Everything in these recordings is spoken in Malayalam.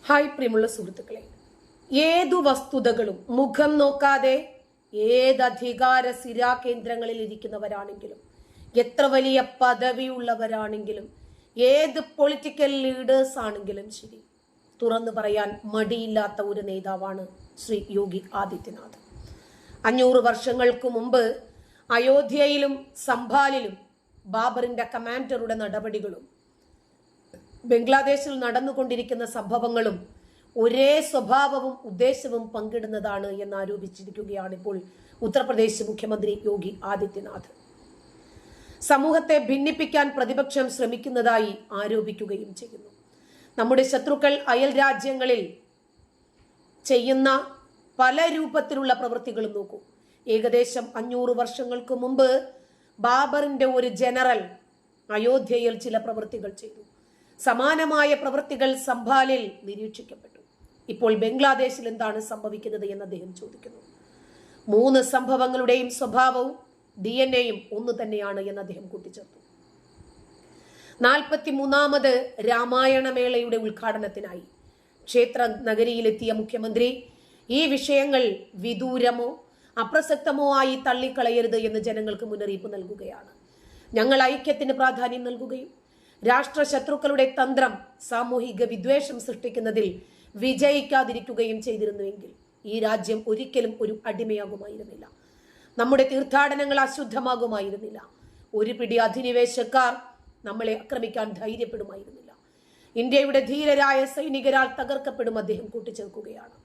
ഹായ് പ്രിയമുള്ള സുഹൃത്തുക്കളെ, ഏതു വസ്തുതകളും മുഖം നോക്കാതെ ഏത് അധികാര സിരാ കേന്ദ്രങ്ങളിൽ ഇരിക്കുന്നവരാണെങ്കിലും, എത്ര വലിയ പദവിയുള്ളവരാണെങ്കിലും, ഏത് പൊളിറ്റിക്കൽ ലീഡേഴ്സ് ആണെങ്കിലും ശരി, തുറന്നു പറയാൻ മടിയില്ലാത്ത ഒരു നേതാവാണ് ശ്രീ യോഗി ആദിത്യനാഥ്. 500 വർഷങ്ങൾക്ക് മുമ്പ് അയോധ്യയിലും സംഭാലിലും ബാബറിന്റെ കമാൻഡറുടെ നടപടികളും ബംഗ്ലാദേശിൽ നടന്നുകൊണ്ടിരിക്കുന്ന സംഭവങ്ങളും ഒരേ സ്വഭാവവും ഉദ്ദേശവും പങ്കിടുന്നതാണ് എന്ന് ആരോപിച്ചിരിക്കുകയാണ് ഇപ്പോൾ ഉത്തർപ്രദേശ് മുഖ്യമന്ത്രി യോഗി ആദിത്യനാഥ്. സമൂഹത്തെ ഭിന്നിപ്പിക്കാൻ പ്രതിപക്ഷം ശ്രമിക്കുന്നതായി ആരോപിക്കുകയും ചെയ്യുന്നു. നമ്മുടെ ശത്രുക്കൾ അയൽ രാജ്യങ്ങളിൽ ചെയ്യുന്ന പല രൂപത്തിലുള്ള പ്രവൃത്തികളും നോക്കൂ. ഏകദേശം 500 വർഷങ്ങൾക്ക് മുമ്പ് ബാബറിന്റെ ഒരു ജനറൽ അയോധ്യയിൽ ചില പ്രവൃത്തികൾ ചെയ്തു. സമാനമായ പ്രവൃത്തികൾ സംഭാലിൽ നിരീക്ഷിക്കപ്പെട്ടു. ഇപ്പോൾ ബംഗ്ലാദേശിൽ എന്താണ് സംഭവിക്കുന്നത് എന്ന് അദ്ദേഹം ചോദിക്കുന്നു. 3 സംഭവങ്ങളുടെയും സ്വഭാവവും DNA-യും ഒന്ന് തന്നെയാണ് എന്ന് അദ്ദേഹം കൂട്ടിച്ചേർത്തു. 43ാമത് രാമായണമേളയുടെ ഉദ്ഘാടനത്തിനായി ക്ഷേത്ര നഗരിയിലെത്തിയ മുഖ്യമന്ത്രി ഈ വിഷയങ്ങൾ വിദൂരമോ അപ്രസക്തമോ ആയി തള്ളിക്കളയരുത് എന്ന് ജനങ്ങൾക്ക് മുന്നറിയിപ്പ് നൽകുകയാണ്. ഞങ്ങൾ ഐക്യത്തിന് പ്രാധാന്യം നൽകുകയും രാഷ്ട്ര ശത്രുക്കളുടെ തന്ത്രം സാമൂഹിക വിദ്വേഷം സൃഷ്ടിക്കുന്നതിൽ വിജയിക്കാതിരിക്കുകയും ചെയ്തിരുന്നുവെങ്കിൽ ഈ രാജ്യം ഒരിക്കലും ഒരു അടിമയാകുമായിരുന്നില്ല. നമ്മുടെ തീർത്ഥാടനങ്ങൾ അശുദ്ധമാകുമായിരുന്നില്ല. ഒരു പിടി അധിനിവേശക്കാർ നമ്മളെ ആക്രമിക്കാൻ ധൈര്യപ്പെടുമായിരുന്നില്ല. ഇന്ത്യയുടെ ധീരരായ സൈനികരാൽ തകർക്കപ്പെടും അദ്ദേഹം കൂട്ടിച്ചേർക്കുകയാണ്.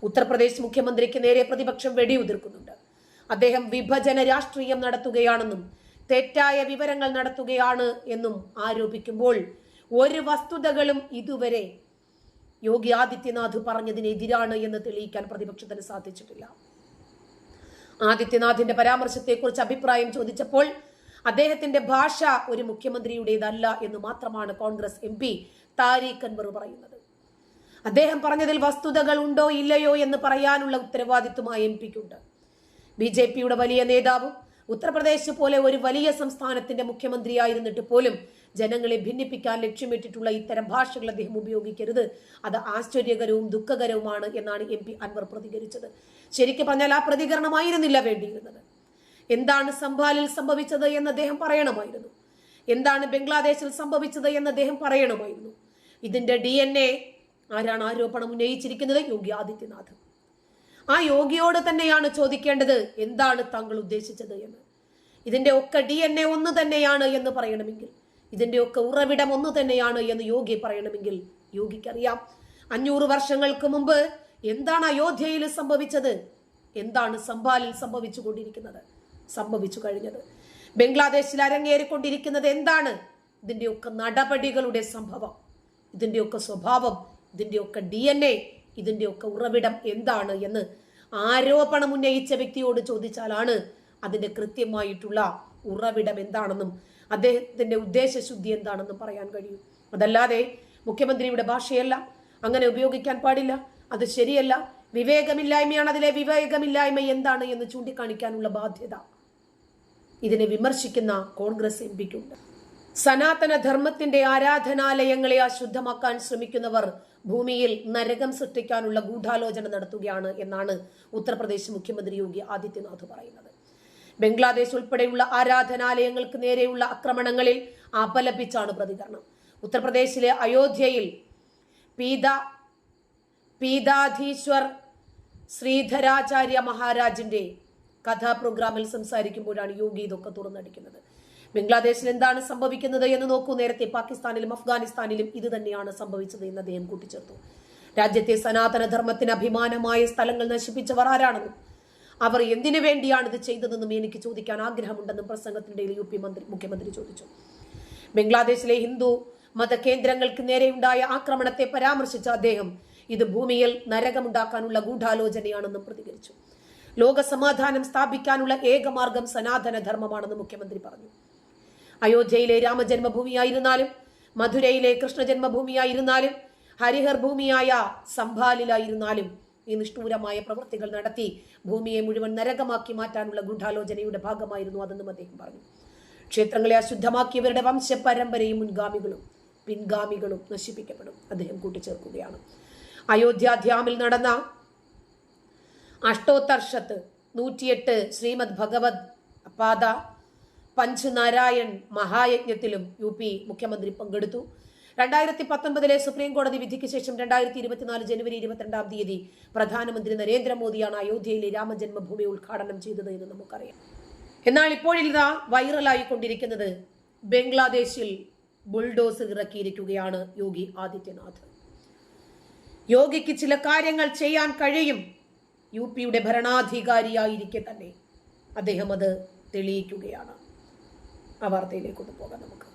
ഉത്തർപ്രദേശ് മുഖ്യമന്ത്രിക്ക് നേരെ പ്രതിപക്ഷം വെടിയുതിർക്കുന്നുണ്ട്. അദ്ദേഹം വിഭജന രാഷ്ട്രീയം നടത്തുകയാണെന്നും തെറ്റായ വിവരങ്ങൾ നടത്തുകയാണ് എന്നും ആരോപിക്കുമ്പോൾ ഒരു വസ്തുതകളും ഇതുവരെ യോഗി ആദിത്യനാഥ് പറഞ്ഞതിനെതിരാണ് എന്ന് തെളിയിക്കാൻ പ്രതിപക്ഷത്തിന് സാധിച്ചിട്ടില്ല. ആദിത്യനാഥിന്റെ പരാമർശത്തെക്കുറിച്ച് അഭിപ്രായം ചോദിച്ചപ്പോൾ അദ്ദേഹത്തിന്റെ ഭാഷ ഒരു മുഖ്യമന്ത്രിയുടേതല്ല എന്ന് മാത്രമാണ് കോൺഗ്രസ് MP താരിഖ് അൻവർ പറയുന്നത്. അദ്ദേഹം പറഞ്ഞതിൽ വസ്തുതകൾ ഉണ്ടോ ഇല്ലയോ എന്ന് പറയാനുള്ള ഉത്തരവാദിത്വമായി MP-ക്കുണ്ട്. BJP-യുടെ വലിയ നേതാവും ഉത്തർപ്രദേശ് പോലെ ഒരു വലിയ സംസ്ഥാനത്തിന്റെ മുഖ്യമന്ത്രിയായിരുന്നിട്ട് പോലും ജനങ്ങളെ ഭിന്നിപ്പിക്കാൻ ലക്ഷ്യമിട്ടിട്ടുള്ള ഇത്തരം ഭാഷകൾ അദ്ദേഹം ഉപയോഗിക്കരുത്. അത് ആശ്ചര്യകരവും ദുഃഖകരവുമാണ് എന്നാണ് MP അൻവർ പ്രതികരിച്ചത്. ശരിക്കും പറഞ്ഞാൽ ആ പ്രതികരണമായിരുന്നില്ല വേണ്ടിയിരുന്നത്. എന്താണ് സംഭാലിൽ സംഭവിച്ചത് എന്ന് അദ്ദേഹം പറയണമായിരുന്നു. എന്താണ് ബംഗ്ലാദേശിൽ സംഭവിച്ചത് എന്ന് അദ്ദേഹം പറയണമായിരുന്നു. ഇതിന്റെ DNA ആരാണ് ആരോപണം ഉന്നയിച്ചിരിക്കുന്നത്? യോഗി ആദിത്യനാഥ്. ആ യോഗിയോട് തന്നെയാണ് ചോദിക്കേണ്ടത്, എന്താണ് താങ്കൾ ഉദ്ദേശിച്ചത് എന്ന്. ഇതിന്റെ ഒക്കെ DNA ഒന്ന് തന്നെയാണ് എന്ന് പറയണമെങ്കിൽ, ഇതിന്റെ ഒക്കെ ഉറവിടം ഒന്ന് തന്നെയാണ് എന്ന് യോഗി പറയണമെങ്കിൽ യോഗിക്കറിയാം 500 വർഷങ്ങൾക്ക് മുമ്പ് എന്താണ് അയോധ്യയിൽ സംഭവിച്ചത്, എന്താണ് സംഭാലിൽ സംഭവിച്ചു കഴിഞ്ഞത്, ബംഗ്ലാദേശിൽ അരങ്ങേറിക്കൊണ്ടിരിക്കുന്നത് എന്താണ്, ഇതിന്റെയൊക്കെ നടപടികളുടെ സംഭവം, ഇതിന്റെയൊക്കെ സ്വഭാവം, ഇതിന്റെയൊക്കെ DNA, ഇതിന്റെയൊക്കെ ഉറവിടം എന്താണ് എന്ന് ആരോപണം ഉന്നയിച്ച വ്യക്തിയോട് ചോദിച്ചാലാണ് അതിന്റെ കൃത്യമായിട്ടുള്ള ഉറവിടം എന്താണെന്നും അദ്ദേഹത്തിന്റെ ഉദ്ദേശശുദ്ധി എന്താണെന്നും പറയാൻ കഴിയും. അതല്ലാതെ മുഖ്യമന്ത്രിയുടെ ഭാഷയല്ല, അങ്ങനെ ഉപയോഗിക്കാൻ പാടില്ല, അത് ശരിയല്ല, വിവേകമില്ലായ്മയാണ്, അതിലെ വിവേകമില്ലായ്മ എന്താണ് എന്ന് ചൂണ്ടിക്കാണിക്കാനുള്ള ബാധ്യത ഇതിനെ വിമർശിക്കുന്ന കോൺഗ്രസ് MP-ക്കുണ്ട്. സനാതന ധർമ്മത്തിന്റെ ആരാധനാലയങ്ങളെ അശുദ്ധമാക്കാൻ ശ്രമിക്കുന്നവർ ഭൂമിയിൽ നരകം സൃഷ്ടിക്കാനുള്ള ഗൂഢാലോചന നടത്തുകയാണ് എന്നാണ് ഉത്തർപ്രദേശ് മുഖ്യമന്ത്രി യോഗി ആദിത്യനാഥ് പറയുന്നത്. ബംഗ്ലാദേശ് ഉൾപ്പെടെയുള്ള ആരാധനാലയങ്ങൾക്ക് നേരെയുള്ള ആക്രമണങ്ങളിൽ അപലപിച്ചാണ് പ്രതികരണം. ഉത്തർപ്രദേശിലെ അയോധ്യയിൽ പീതാധീശ്വർ ശ്രീധരാചാര്യ മഹാരാജിന്റെ കഥാ പ്രോഗ്രാമിൽ സംസാരിക്കുമ്പോഴാണ് യോഗി ഇതൊക്കെ തുറന്നടിക്കുന്നത്. ബംഗ്ലാദേശിൽ എന്താണ് സംഭവിക്കുന്നത് എന്ന് നോക്കൂ. നേരത്തെ പാകിസ്ഥാനിലും അഫ്ഗാനിസ്ഥാനിലും ഇത് തന്നെയാണ് സംഭവിച്ചത് എന്ന് അദ്ദേഹം കൂട്ടിച്ചേർത്തു. രാജ്യത്തെ സനാതന ധർമ്മത്തിന് അഭിമാനമായ സ്ഥലങ്ങൾ നശിപ്പിച്ചവർ ആരാണെന്നും അവർ എന്തിനു വേണ്ടിയാണ് ഇത് ചെയ്തതെന്നും എനിക്ക് ചോദിക്കാൻ ആഗ്രഹമുണ്ടെന്നും പ്രസംഗത്തിനിടയിൽ മുഖ്യമന്ത്രി ചോദിച്ചു. ബംഗ്ലാദേശിലെ ഹിന്ദു മതകേന്ദ്രങ്ങൾക്ക് നേരെയുണ്ടായ ആക്രമണത്തെ പരാമർശിച്ച അദ്ദേഹം ഇത് ഭൂമിയിൽ നരകമുണ്ടാക്കാനുള്ള ഗൂഢാലോചനയാണെന്നും പ്രതികരിച്ചു. ലോക സമാധാനം സ്ഥാപിക്കാനുള്ള ഏകമാർഗം സനാതന ധർമ്മമാണെന്ന് മുഖ്യമന്ത്രി പറഞ്ഞു. അയോധ്യയിലെ രാമജന്മഭൂമിയായിരുന്നാലും, മധുരയിലെ കൃഷ്ണജന്മഭൂമിയായിരുന്നാലും, ഹരിഹർ ഭൂമിയായ സംഭാലിലായിരുന്നാലും ഈ നിഷ്ഠൂരമായ പ്രവൃത്തികൾ നടത്തി ഭൂമിയെ മുഴുവൻ നരകമാക്കി മാറ്റാനുള്ള ഗൂഢാലോചനയുടെ ഭാഗമായിരുന്നു അതെന്നും അദ്ദേഹം പറഞ്ഞു. ക്ഷേത്രങ്ങളെ അശുദ്ധമാക്കിയവരുടെ വംശപരമ്പരയും മുൻഗാമികളും പിൻഗാമികളും നശിപ്പിക്കപ്പെടും അദ്ദേഹം കൂട്ടിച്ചേർക്കുകയാണ്. അയോധ്യാധ്യാമിൽ നടന്ന അഷ്ടോത്തർഷത്ത് 108 ശ്രീമദ് ഭഗവത് പാദ പഞ്ച്നാരായൺ മഹായജ്ഞത്തിലും UP മുഖ്യമന്ത്രി പങ്കെടുത്തു. 2019 സുപ്രീം കോടതി വിധിക്ക് ശേഷം 2024 ജനുവരി 22 തീയതി പ്രധാനമന്ത്രി നരേന്ദ്രമോദിയാണ് അയോധ്യയിലെ രാമജന്മഭൂമി ഉദ്ഘാടനം ചെയ്തത് എന്ന് നമുക്കറിയാം. എന്നാൽ ഇപ്പോഴിതാ വൈറലായിക്കൊണ്ടിരിക്കുന്നത് ബംഗ്ലാദേശിൽ ബുൾഡോസർ ഇറക്കിയിരിക്കുകയാണ് യോഗി ആദിത്യനാഥ്. യോഗിക്ക് ചില കാര്യങ്ങൾ ചെയ്യാൻ കഴിയും. UPയുടെ ഭരണാധികാരിയായിരിക്കെ തന്നെ അദ്ദേഹം അത് തെളിയിക്കുകയാണ്. ആ വാർത്തയിലേക്കൊന്ന് പോകാം നമുക്ക്.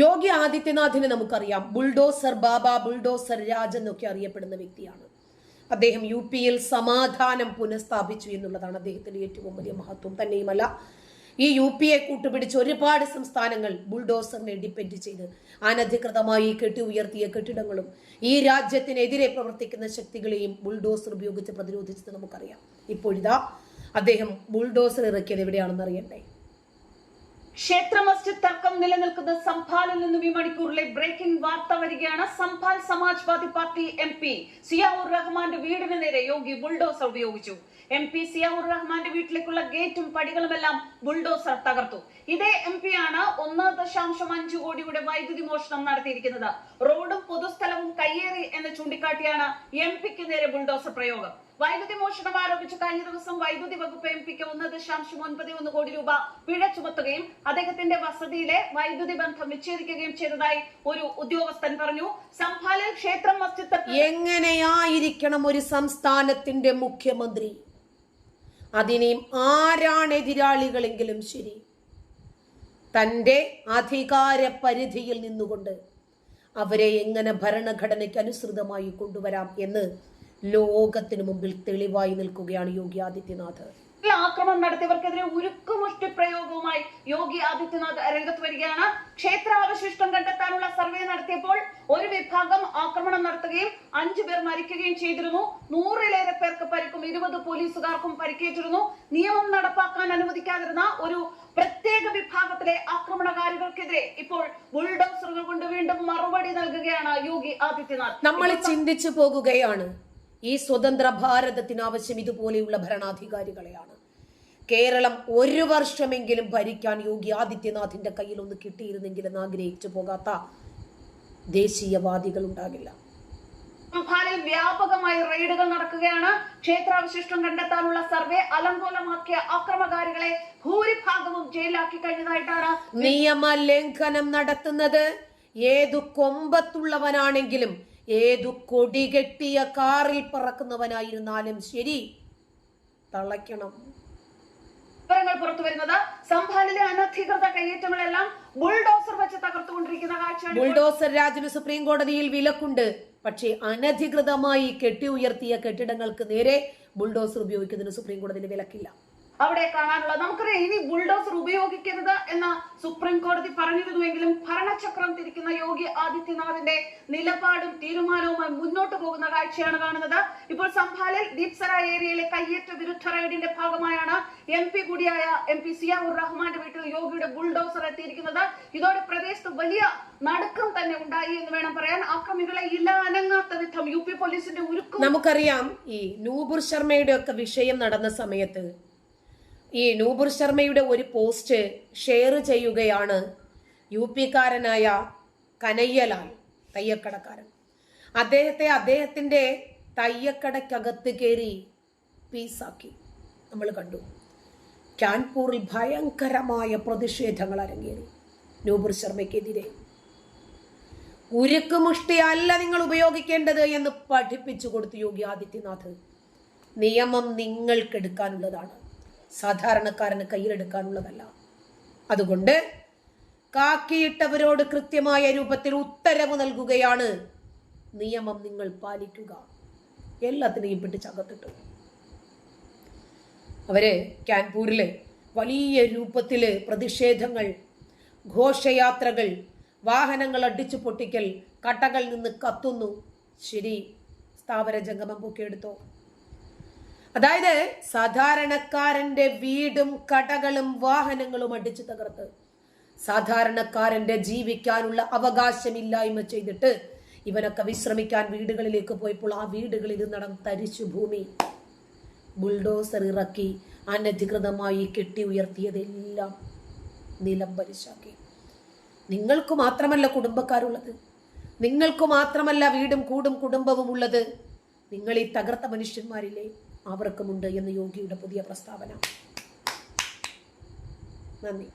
യോഗി ആദിത്യനാഥിനെ നമുക്കറിയാം, ബുൾഡോസർ ബാബ, ബുൾഡോസർ രാജ് എന്നൊക്കെ അറിയപ്പെടുന്ന വ്യക്തിയാണ്. അദ്ദേഹം UPയിൽ സമാധാനം പുനഃസ്ഥാപിച്ചു എന്നുള്ളതാണ് അദ്ദേഹത്തിന്റെ ഏറ്റവും വലിയ മഹത്വം. തന്നെയുമല്ല, ഈ UPയെ കൂട്ടുപിടിച്ച് ഒരുപാട് സംസ്ഥാനങ്ങൾ ബുൾഡോസറിനെ ഡിപ്പെൻഡ് ചെയ്ത് അനധികൃതമായി കെട്ടി ഉയർത്തിയ കെട്ടിടങ്ങളും ഈ രാജ്യത്തിനെതിരെ പ്രവർത്തിക്കുന്ന ശക്തികളെയും ബുൾഡോസർ ഉപയോഗിച്ച് പ്രതിരോധിച്ചത് നമുക്കറിയാം. ഇപ്പോഴിതാ അദ്ദേഹം ബുൾഡോസർ ഇറക്കിയത് എവിടെയാണെന്ന് അറിയണ്ടേ? ക്ഷേത്ര മസ്ജിദ് തർക്കം നിലനിൽക്കുന്ന സംഭാലിൽ നിന്നും ഈ മണിക്കൂറിലെ ബ്രേക്കിംഗ് വാർത്ത വരികയാണ്. സംഭാൽ സമാജ്വാദി പാർട്ടി MP സിയാഉർ റഹ്മാന്റെ വീടിന് നേരെ യോഗി ബുൾഡോസർ ഉപയോഗിച്ചു. MP സിയാഉർ റഹ്മാന്റെ വീട്ടിലേക്കുള്ള ഗേറ്റും പടികളുമെല്ലാം ബുൾഡോസർ തകർത്തു. ഇതേ MP ആണ് 1.5 കോടിയുടെ വൈദ്യുതി മോഷണം നടത്തിയിരിക്കുന്നത്. റോഡും പൊതുസ്ഥലവും കയ്യേറി എന്ന് ചൂണ്ടിക്കാട്ടിയാണ് MPക്ക് നേരെ ബുൾഡോസർ പ്രയോഗം. വൈദ്യുതി മോഷണം ആരോപിച്ച് കഴിഞ്ഞ ദിവസം വൈദ്യുതി വകുപ്പ് MPക്ക് 1.91 കോടി രൂപ പിഴ ചുമത്തുകയും അദ്ദേഹത്തിന്റെ വസതിയിലെ വൈദ്യുതി ബന്ധം വിച്ഛേദിക്കുകയും ചെയ്തതായി ഒരു ഉദ്യോഗസ്ഥൻ പറഞ്ഞു. സംഭാലിൽ ക്ഷേത്രം മസ്ജിദ് എങ്ങനെയായിരിക്കണം ഒരു സംസ്ഥാനത്തിന്റെ മുഖ്യമന്ത്രി? അതിനെയും ആരാണ് എതിരാളികളെങ്കിലും ശരി, തന്റെ അധികാര പരിധിയിൽ നിന്നുകൊണ്ട് അവരെ എങ്ങനെ ഭരണഘടനയ്ക്ക് അനുസൃതമായി കൊണ്ടുവരാം എന്ന് ലോകത്തിന് മുമ്പിൽ തെളിവായി നിൽക്കുകയാണ് യോഗി ആദിത്യനാഥ്. ആക്രമണം നടത്തിയവർക്കെതിരെ ഉരുക്കുമുഷ്ടി പ്രയോഗവുമായി യോഗി ആദിത്യനാഥ് രംഗത്ത് വരികയാണ്. ക്ഷേത്രാവശിഷ്ടം കണ്ടെത്താനുള്ള സർവേ നടത്തിയപ്പോൾ ഒരു വിഭാഗം ആക്രമണം നടത്തുകയും 5 പേർ മരിക്കുകയും ചെയ്തിരുന്നു. 100-ലേറെ പേർക്ക് പരിക്കും, 20 പോലീസുകാർക്കും പരിക്കേറ്റിരുന്നു. നിയമം നടപ്പാക്കാൻ അനുവദിക്കാതിരുന്ന ഒരു പ്രത്യേക വിഭാഗത്തിലെ ആക്രമണകാരികൾക്കെതിരെ ഇപ്പോൾ ബുൾഡോസറുകൾ കൊണ്ട് വീണ്ടും മറുപടി നൽകുകയാണ് യോഗി ആദിത്യനാഥ്. നമ്മൾ ചിന്തിച്ചു പോകുകയാണ്, ഈ സ്വതന്ത്ര ഭാരതത്തിന് ആവശ്യം ഇതുപോലെയുള്ള ഭരണാധികാരികളെയാണ്. കേരളം 1 വർഷമെങ്കിലും ഭരിക്കാൻ യോഗി ആദിത്യനാഥിന്റെ കയ്യിൽ ഒന്ന് കിട്ടിയിരുന്നെങ്കിലെന്ന് ആഗ്രഹിച്ചു പോകാത്ത ദേശീയവാദികൾ ഉണ്ടാകില്ല. സംഭാലിൽ വ്യാപകമായി റെയ്ഡുകൾ നടക്കുകയാണ്. ക്ഷേത്രാവശിഷ്ടം കണ്ടെത്താനുള്ള സർവേ അലങ്കോലമാക്കിയ അക്രമകാരികളെ ഭൂരിഭാഗവും ജയിലാക്കി കഴിഞ്ഞതായിട്ടാണ്. നിയമലംഘനം നടത്തുന്നത് ഏതു കൊമ്പത്തുള്ളവനാണെങ്കിലും ഏതു കൊടികെട്ടിയ കാറിൽ പറക്കുന്നവനായിരുന്നാലും ശരി, തളയ്ക്കണം. വിവരങ്ങൾ പുറത്തു വരുന്നത് സംഭാലിലെ അനധികൃത കയ്യേറ്റങ്ങളെല്ലാം ബുൾഡോസർ വെച്ച് തകർത്തുകൊണ്ടിരിക്കുന്ന കാഴ്ചയാണ്. ബുൾഡോസർ രാജിന് സുപ്രീം കോടതിയിൽ വിലക്കുണ്ട്. പക്ഷേ അനധികൃതമായി കെട്ടി ഉയർത്തിയ കെട്ടിടങ്ങൾക്ക് നേരെ ബുൾഡോസർ ഉപയോഗിക്കുന്നതിന് സുപ്രീം കോടതിയിൽ വിലക്കില്ല. അവിടെ കാണാനുള്ളത് നമുക്കറിയാം, ഇനി ബുൾഡോസർ ഉപയോഗിക്കരുത് എന്ന് സുപ്രീം കോടതി പറഞ്ഞിരുന്നുവെങ്കിലും ഭരണചക്രം തിരിക്കുന്ന യോഗി ആദിത്യനാഥിന്റെ നിലപാടും തീരുമാനവുമായി മുന്നോട്ട് പോകുന്ന കാഴ്ചയാണ് കാണുന്നത്. ഇപ്പോൾ സംഭാലിൽ ദീപ്സറായ് ഏരിയയിലെ കയ്യേറ്റ വിരുദ്ധ റെയ്ഡിന്റെ ഭാഗമായാണ് MP കൂടിയായ MP സിയാഉർ റഹ്മാന്റെ വീട്ടിൽ യോഗിയുടെ ബുൾഡോസർ എത്തിയിരിക്കുന്നത്. ഇതോടെ പ്രദേശത്ത് വലിയ നടുക്കം തന്നെ ഉണ്ടായി എന്ന് വേണം പറയാൻ. ആക്രമികളെ ഇല്ല അനങ്ങാത്ത വിധം UP പോലീസിന്റെ ഉരുക്കും. നമുക്കറിയാം, ഈ നൂപുർ ശർമ്മയുടെ ഒക്കെ വിഷയം നടന്ന സമയത്ത് ഈ നൂപുർ ശർമ്മയുടെ ഒരു പോസ്റ്റ് ഷെയർ ചെയ്യുകയാണ് UP-കാരനായ കനയ്യലാൽ, തയ്യക്കടക്കാരൻ. അദ്ദേഹത്തിന്റെ തയ്യക്കടക്കകത്ത് കയറി പീസാക്കി നമ്മൾ കണ്ടു. കാൺപൂരിൽ ഭയങ്കരമായ പ്രതിഷേധങ്ങൾ അരങ്ങേറി നൂപുർ ശർമ്മയ്ക്കെതിരെ. ഉരുക്കുമുഷ്ടി അല്ല നിങ്ങൾ ഉപയോഗിക്കേണ്ടത് എന്ന് പഠിപ്പിച്ചു കൊടുത്തു യോഗി ആദിത്യനാഥ്. നിയമം നിങ്ങൾക്കെടുക്കാനുള്ളതാണ്, സാധാരണക്കാരന് കയ്യിലെടുക്കാനുള്ളതല്ല. അതുകൊണ്ട് കാക്കിയിട്ടവരോട് കൃത്യമായ രൂപത്തിൽ ഉത്തരവ് നൽകുകയാണ്, നിയമം നിങ്ങൾ പാലിക്കുക. എല്ലാത്തിനെയും പിടിച്ചകത്തിട്ടു. അവര് കാൺപൂരില് വലിയ രൂപത്തില് പ്രതിഷേധങ്ങൾ, ഘോഷയാത്രകൾ, വാഹനങ്ങൾ അടിച്ചു പൊട്ടിക്കൽ, കട്ടകൾ നിന്ന് കത്തുന്നു. ശരി, സ്ഥാവര ജംഗമം പൊക്കിയെടുത്തോ? അതായത് സാധാരണക്കാരന്റെ വീടും കടകളും വാഹനങ്ങളും അടിച്ചു തകർത്ത് സാധാരണക്കാരന്റെ ജീവിക്കാനുള്ള അവകാശമില്ലായ്മ ചെയ്തിട്ട് ഇവനൊക്കെ വിശ്രമിക്കാൻ വീടുകളിലേക്ക് പോയപ്പോൾ ആ വീടുകളിൽ നടന്ന് തരിച്ചു ഭൂമി ബുൾഡോസർ ഇറക്കി അനധികൃതമായി കെട്ടി ഉയർത്തിയതെല്ലാം നിലം പരിശാക്കി. നിങ്ങൾക്ക് മാത്രമല്ല കുടുംബക്കാരുള്ളത്, നിങ്ങൾക്ക് മാത്രമല്ല വീടും കൂടും കുടുംബവും ഉള്ളത്, നിങ്ങൾ ഈ തകർത്ത മനുഷ്യന്മാരില്ലേ അവർക്കുമുണ്ട് എന്ന് യോഗിയുടെ പുതിയ പ്രസ്താവന. നന്ദി.